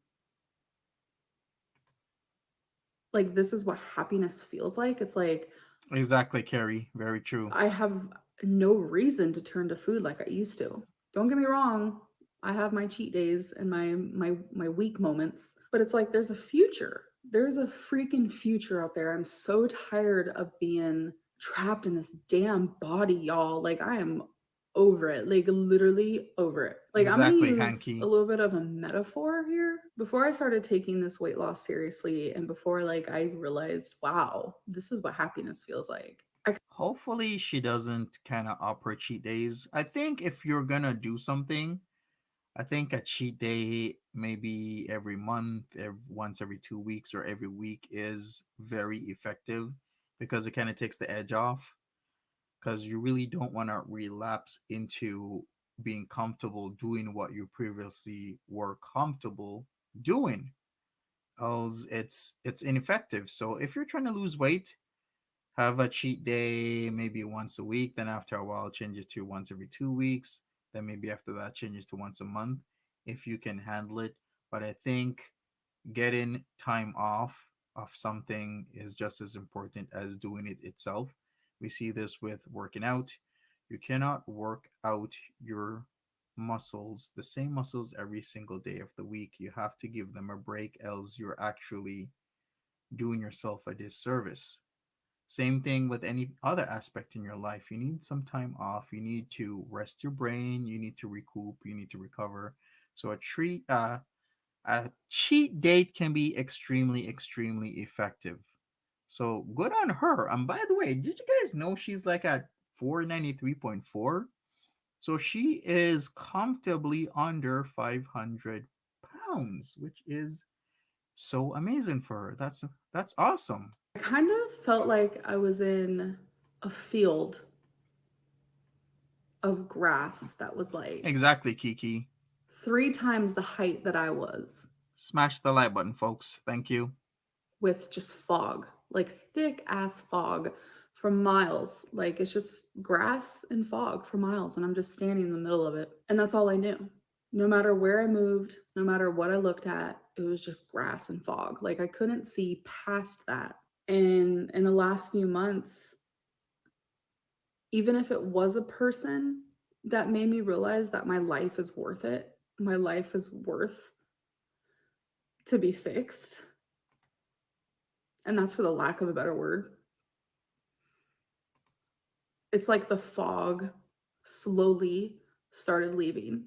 Like, this is what happiness feels like. It's like Exactly, Carrie. Very true. I have no reason to turn to food like I used to. Don't get me wrong. I have my cheat days and my weak moments, but it's like there's a future. There's a freaking future out there. I'm so tired of being trapped in this damn body, y'all. Like, I am over it. Like, literally over it. Like, I'm going to Exactly, use a Hanky. little bit of a metaphor here. Before I started taking this weight loss seriously, and before like I realized, wow, this is what happiness feels like. Hopefully, she doesn't kind of up her cheat days. I think if you're gonna do something, I think a cheat day maybe every month, once every 2 weeks, or every week is very effective because it kind of takes the edge off. Because you really don't want to relapse into being comfortable doing what you previously were comfortable doing, else it's ineffective. So if you're trying to lose weight, have a cheat day maybe once a week, then after a while change it to once every 2 weeks, then maybe after that changes to once a month if you can handle it. But I think getting time off of something is just as important as doing it itself. We see this with working out. You cannot work out your muscles, the same muscles, every single day of the week. You have to give them a break, else you're actually doing yourself a disservice. Same thing with any other aspect in your life. You need some time off. You need to rest your brain. You need to recoup. You need to recover. So a cheat date can be extremely, extremely effective. So good on her. And by the way, did you guys know she's like at 493.4? So she is comfortably under 500 pounds, which is so amazing for her. That's awesome. I kind of felt like I was in a field of grass that was like Exactly, Kiki. 3 times the height that I was, Smash the like button, folks. Thank you. with just fog, like thick ass fog for miles. Like, it's just grass and fog for miles, and I'm just standing in the middle of it. And that's all I knew. No matter where I moved, no matter what I looked at, it was just grass and fog. Like, I couldn't see past that. And in the last few months, even if it was a person that made me realize that my life is worth it, my life is worth to be fixed, and that's for the lack of a better word. It's like the fog slowly started leaving.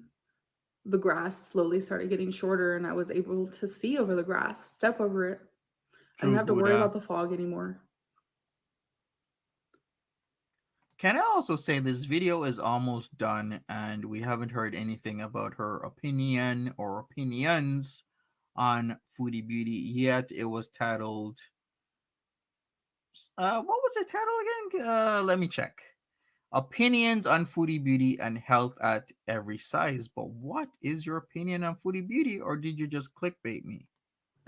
The grass slowly started getting shorter, and I was able to see over the grass, step over it. I didn't True have to worry Buddha. about the fog anymore. Can I also say this video is almost done and we haven't heard anything about her opinion or opinions on Foodie Beauty yet? It was titled what was it titled again? Let me check. Opinions on Foodie Beauty and health at every size. But what is your opinion on Foodie Beauty, or did you just clickbait me?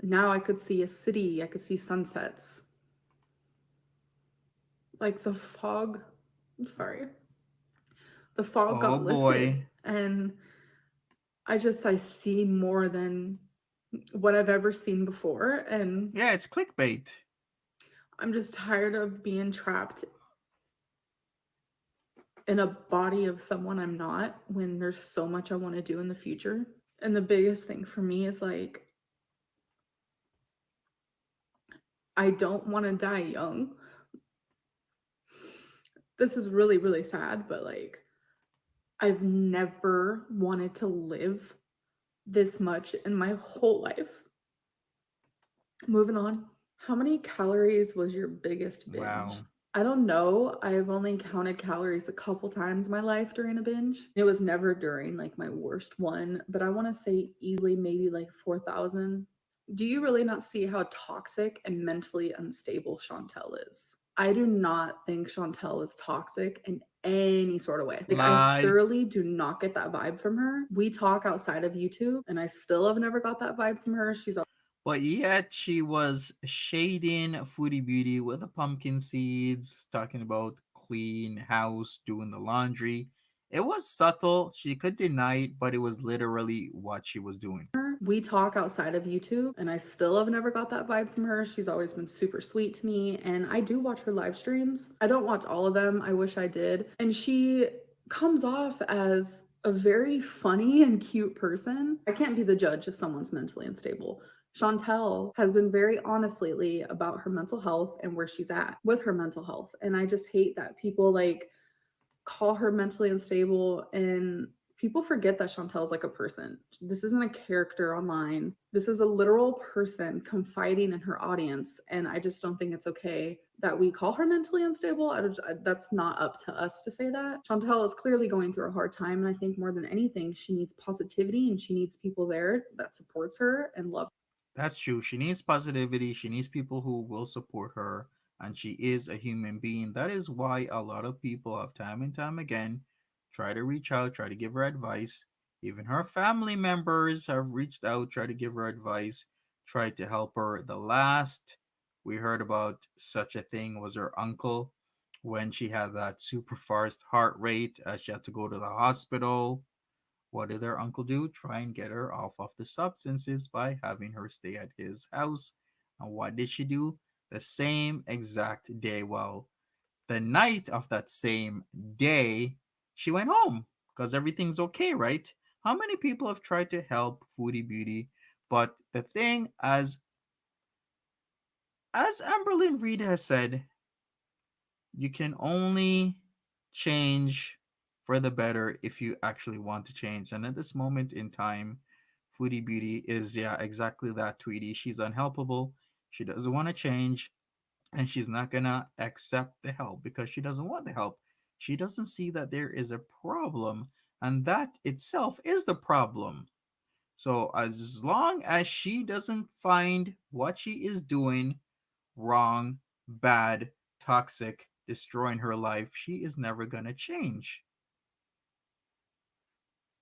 Now I could see a city, I could see sunsets. Like, the fog, I'm sorry. The fog Oh got lifted, boy. and I see more than what I've ever seen before, and Yeah, it's clickbait. I'm just tired of being trapped in a body of someone I'm not when there's so much I want to do in the future. And the biggest thing for me is like, I don't want to die young. This is really, really sad, but like, I've never wanted to live this much in my whole life. Moving on. How many calories was your biggest binge? Wow. I don't know. I've only counted calories a couple times in my life during a binge. It was never during like my worst one, but I want to say easily maybe like 4,000. Do you really not see how toxic and mentally unstable Chantel is? I do not think Chantel is toxic in any sort of way. Like, I Lie. thoroughly do not get that vibe from her. We talk outside of YouTube, and I still have never got that vibe from her. She's But yet she was shading Foodie Beauty with the pumpkin seeds, talking about clean house, doing the laundry. It was subtle. She could deny it, but it was literally what she was doing. we talk outside of YouTube, and I still have never got that vibe from her. She's always been super sweet to me, and I do watch her live streams. I don't watch all of them. I wish I did. And she comes off as a very funny and cute person. I can't be the judge if someone's mentally unstable. Chantel has been very honest lately about her mental health and where she's at with her mental health. And I just hate that people like call her mentally unstable, and people forget that Chantel's like a person. This isn't a character online. This is a literal person confiding in her audience, and I just don't think it's okay that we call her mentally unstable. That's not up to us to say that. Chantel is clearly going through a hard time, and I think more than anything, she needs positivity and she needs people there that supports her and love. That's true. She needs positivity. She needs people who will support her. And she is a human being. That is why a lot of people have time and time again try to reach out, try to give her advice. Even her family members have reached out, tried to give her advice, tried to help her. The last we heard about such a thing was her uncle when she had that super fast heart rate. She had to go to the hospital. What did her uncle do? Try and get her off of the substances by having her stay at his house. And what did she do? The same exact day. Well, the night of that same day, she went home because everything's okay, right? How many people have tried to help Foodie Beauty? But the thing, as Amberlynn Reid has said, you can only change for the better if you actually want to change. And at this moment in time, Foodie Beauty is, yeah, exactly that, Tweety. She's unhelpable. She doesn't want to change, and she's not going to accept the help because she doesn't want the help. She doesn't see that there is a problem, and that itself is the problem. So, as long as she doesn't find what she is doing wrong, bad, toxic, destroying her life, she is never gonna change.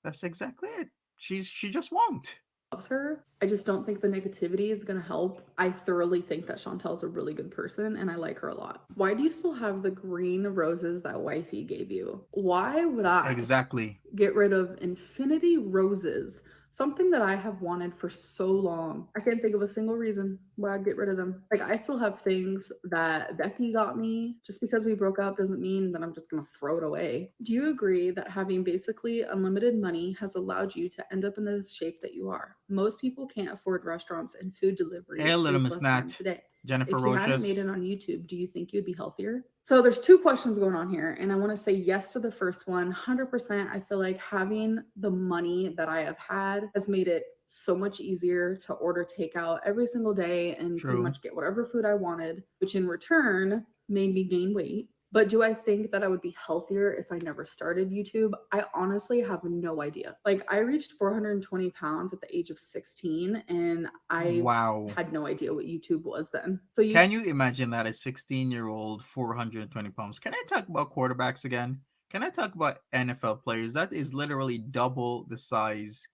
That's exactly it. She just won't. Loves her. I just don't think the negativity is going to help. I thoroughly think that Chantel's a really good person and I like her a lot. Why do you still have the green roses that wifey gave you? Why would I Exactly. get rid of infinity roses? Something that I have wanted for so long. I can't think of a single reason why I'd get rid of them. Like, I still have things that Becky got me. Just because we broke up doesn't mean that I'm just gonna throw it away. Do you agree that having basically unlimited money has allowed you to end up in the shape that you are? Most people can't afford restaurants and food delivery Hey, little 3 Miss plus times Nat, a day. Jennifer If you hadn't made Roches. it on YouTube, do you think you'd be healthier? So there's two questions going on here, and I want to say yes to the first one. 100%, I feel like having the money that I have had has made it so much easier to order takeout every single day and pretty True. much get whatever food I wanted, which in return made me gain weight. But do I think that I would be healthier if I never started YouTube? I honestly have no idea. Like, I reached 420 pounds at the age of 16, and I Wow. had no idea what YouTube was then. So you Can you imagine that a 16-year-old, 420 pounds? Can I talk about quarterbacks again? Can I talk about NFL players? That is literally double the size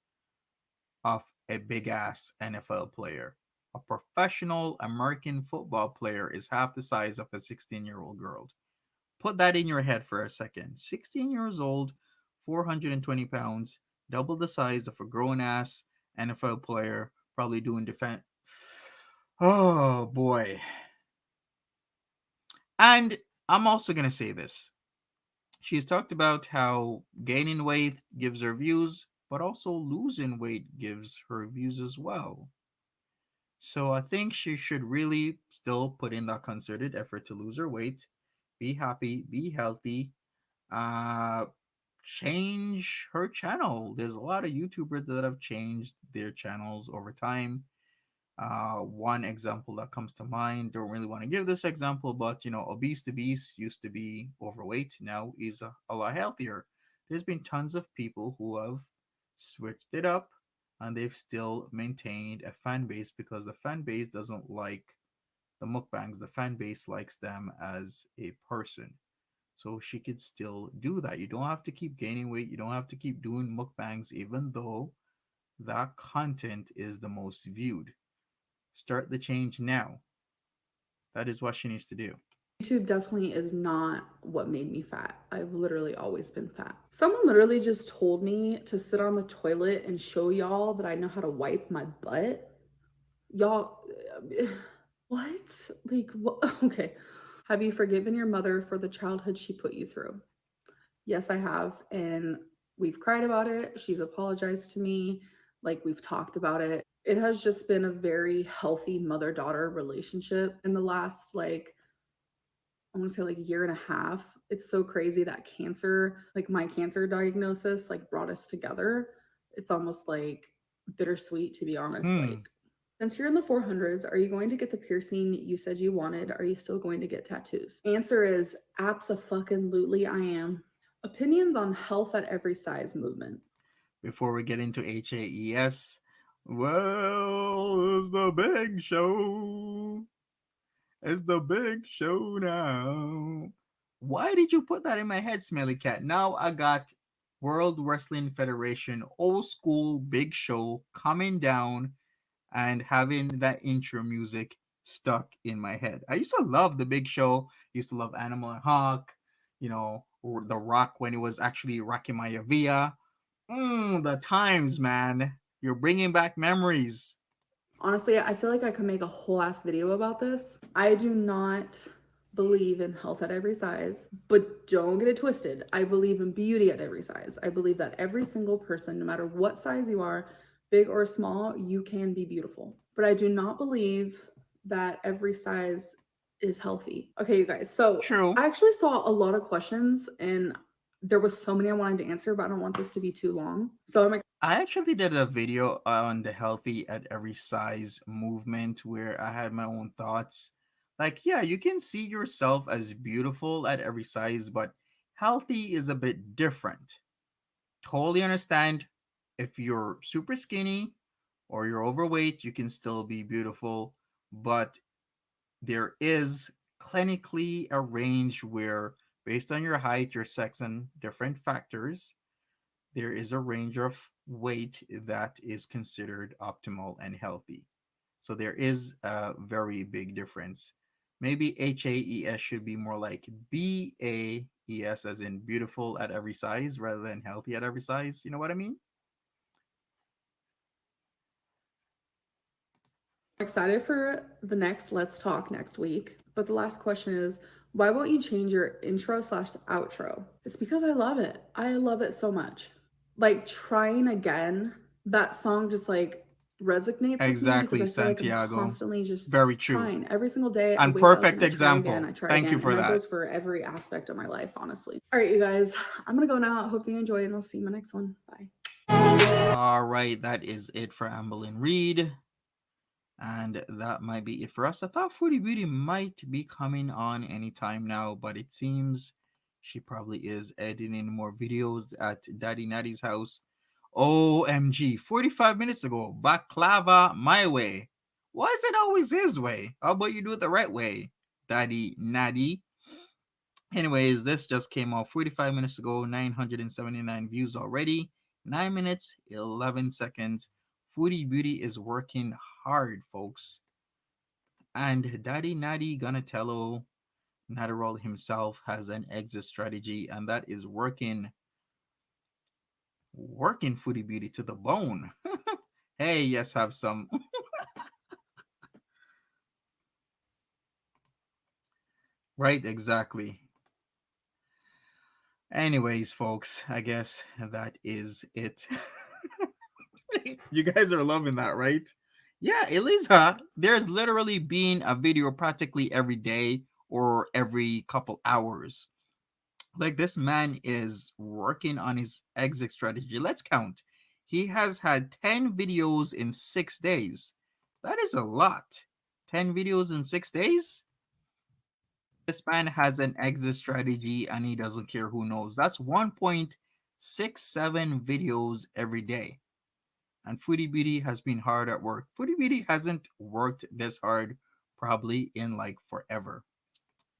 of a big ass NFL player. A professional American football player is half the size of a 16-year-old girl. Put that in your head for a second. 16 years old, 420 pounds, double the size of a grown ass NFL player, probably doing defense. Oh boy. And I'm also going to say this. She's talked about how gaining weight gives her views, but also losing weight gives her views as well. So I think she should really still put in that concerted effort to lose her weight, be happy, be healthy, uh change her channel. There's a lot of YouTubers that have changed their channels over time. One example that comes to mind, don't really want to give this example, but Obese to Beast used to be overweight, now he's a lot healthier. There's been tons of people who have switched it up and they've still maintained a fan base because the fan base doesn't like the mukbangs, the fan base likes them as a person. So she could still do that. You don't have to keep gaining weight. You don't have to keep doing mukbangs, even though that content is the most viewed. Start the change now. That is what she needs to do. YouTube definitely is not what made me fat. I've literally always been fat. Someone literally just told me to sit on the toilet and show y'all that I know how to wipe my butt. Y'all, what? Like, what? Okay. Have you forgiven your mother for the childhood she put you through? Yes, I have. And we've cried about it. She's apologized to me. Like, we've talked about it. It has just been a very healthy mother daughter relationship in the last, like, I want to say like a year and a half. It's so crazy that cancer, like my cancer diagnosis, like brought us together. It's almost like bittersweet, to be honest. Hmm. Like, since you're in the 400s, are you going to get the piercing you said you wanted? Are you still going to get tattoos? Answer is abso-fucking-lutely I am. Opinions on health at every size movement. Before we get into HAES, well, it's the big show. It's the big show now. Why did you put that in my head, Smelly Cat? Now I got World Wrestling Federation old school big show coming down and having that intro music stuck in my head. I used to love the big show. Used to love Animal and Hawk, you know, or The Rock when it was actually Rocky Maivia. The times, man. You're bringing back memories. Honestly, I feel like I could make a whole ass video about this. I do not believe in health at every size, but don't get it twisted. I believe in beauty at every size. I believe that every single person, no matter what size you are, big or small, you can be beautiful. But I do not believe that every size is healthy. Okay, you guys. So True. I actually saw a lot of questions and there was so many I wanted to answer, but I don't want this to be too long. So I'm I actually did a video on the healthy at every size movement where I had my own thoughts. Like, yeah, you can see yourself as beautiful at every size, but healthy is a bit different. Totally understand if you're super skinny or you're overweight, you can still be beautiful, but there is clinically a range where, based on your height, your sex, and different factors, there is a range of weight that is considered optimal and healthy. So there is a very big difference. Maybe HAES should be more like BAES, as in beautiful at every size, rather than healthy at every size. You know what I mean? excited for the next Let's Talk next week. But the last question is, why won't you change your intro slash outro? It's because I love it. I love it so much. Like trying again, that song just like resonates with me because Exactly, I feel like I'm Santiago. constantly just Very true. trying. Every single day I And wake up and perfect I try again, example. I try Thank again. you for And that that. goes for every aspect of my life, honestly. All right, you guys, I'm gonna go now. I hope you enjoyed and I'll see you in my next one. Bye. All right, that is it for Amberlynn Reid. And that might be it for us. I thought Foodie Beauty might be coming on anytime now, but it seems she probably is editing more videos at Daddy Natty's house. OMG, 45 minutes ago, baklava my way. Why is it always his way? How about you do it the right way, Daddy Natty? Anyways, this just came off 45 minutes ago, 979 views already. 9 minutes, 11 seconds. Foodie Beauty is working hard, folks. And Daddy Natty Donatello Natterall himself has an exit strategy, and that is working Foodie Beauty to the bone. Hey, yes, have some. Right, exactly. Anyways, folks, I guess that is it. You guys are loving that, right? Yeah, Eliza, there's literally been a video practically every day or every couple hours. Like, this man is working on his exit strategy. Let's count. He has had 10 videos in 6 days. That is a lot. 10 videos in 6 days? This man has an exit strategy and he doesn't care who knows. That's 1.67 videos every day. And Foodie Beauty has been hard at work. Foodie Beauty hasn't worked this hard probably in like forever.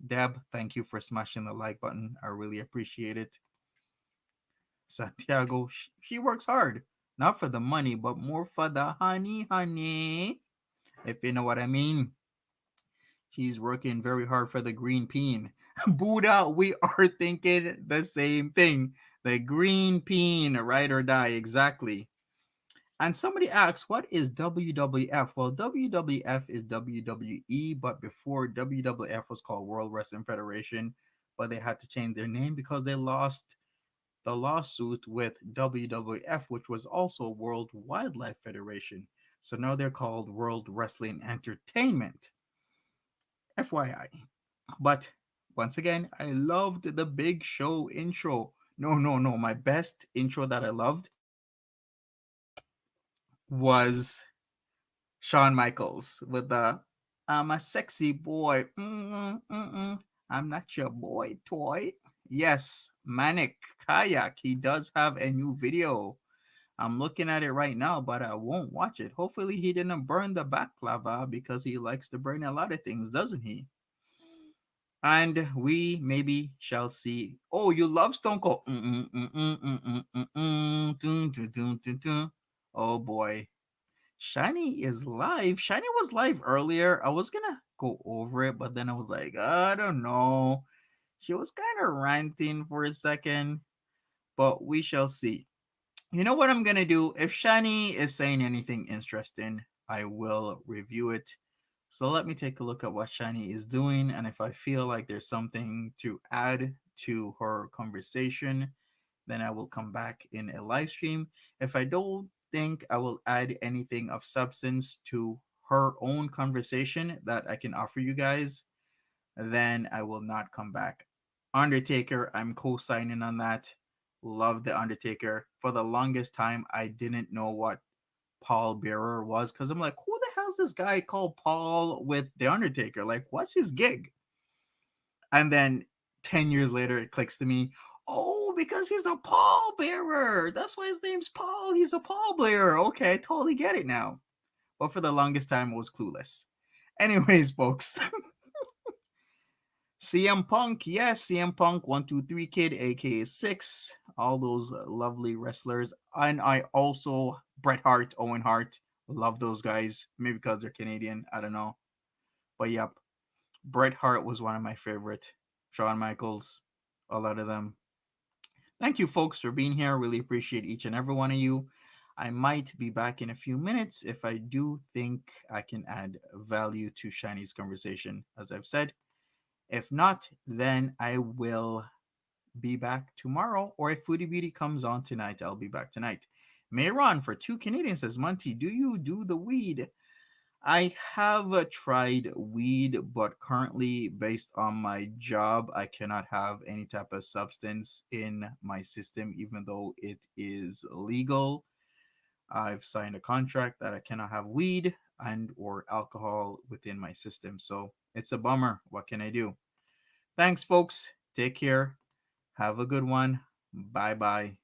Deb, thank you for smashing the like button. I really appreciate it. Santiago, she works hard. Not for the money, but more for the honey, honey. If you know what I mean. He's working very hard for the green peen. Buddha, we are thinking the same thing. The green peen, ride or die, exactly. And somebody asks, what is WWF? Well, WWF is WWE, but before WWF was called World Wrestling Federation, but they had to change their name because they lost the lawsuit with WWF, which was also World Wildlife Federation. So now they're called World Wrestling Entertainment. FYI. But once again, I loved the Big Show intro. No, no, no. My best intro that I loved was Shawn Michaels with the "I'm a sexy boy. I'm not your boy toy." Yes, Manic Kayak. He does have a new video. I'm looking at it right now, but I won't watch it. Hopefully, he didn't burn the baklava because he likes to burn a lot of things, doesn't he? And we maybe shall see. Oh, you love Stone Cold. Oh boy. Shiny is live. Shiny was live earlier. I was gonna go over it, but then I was like, I don't know. She was kind of ranting for a second, but we shall see. You know what I'm gonna do? If Shani is saying anything interesting, I will review it. So let me take a look at what Shani is doing, and if I feel like there's something to add to her conversation, then I will come back in a live stream. If I don't think I will add anything of substance to her own conversation that I can offer you guys, then I will not come back. Undertaker, I'm co signing on that. Love The Undertaker. For the longest time, I didn't know what Paul Bearer was because I'm like, who the hell's this guy called Paul with The Undertaker? Like, what's his gig? And then 10 years later, it clicks to me, oh, because he's a Paul Bearer. That's why his name's Paul. He's a Paul Bearer. Okay, I totally get it now. But for the longest time, I was clueless. Anyways, folks. CM Punk, yes, CM Punk, 123 Kid, aka Six, all those lovely wrestlers. And I also, Bret Hart, Owen Hart, love those guys. Maybe because they're Canadian, I don't know. But yep, Bret Hart was one of my favorite. Shawn Michaels, a lot of them. Thank you, folks, for being here. Really appreciate each and every one of you. I might be back in a few minutes if I do think I can add value to Shiny's conversation, as I've said. If not, then I will be back tomorrow. Or if Foodie Beauty comes on tonight, I'll be back tonight. Mayron for 2 Canadians says, Monty, do you do the weed? I have tried weed, but currently, based on my job, I cannot have any type of substance in my system, even though it is legal. I've signed a contract that I cannot have weed and or alcohol within my system. So it's a bummer. What can I do? Thanks, folks. Take care. Have a good one. Bye bye.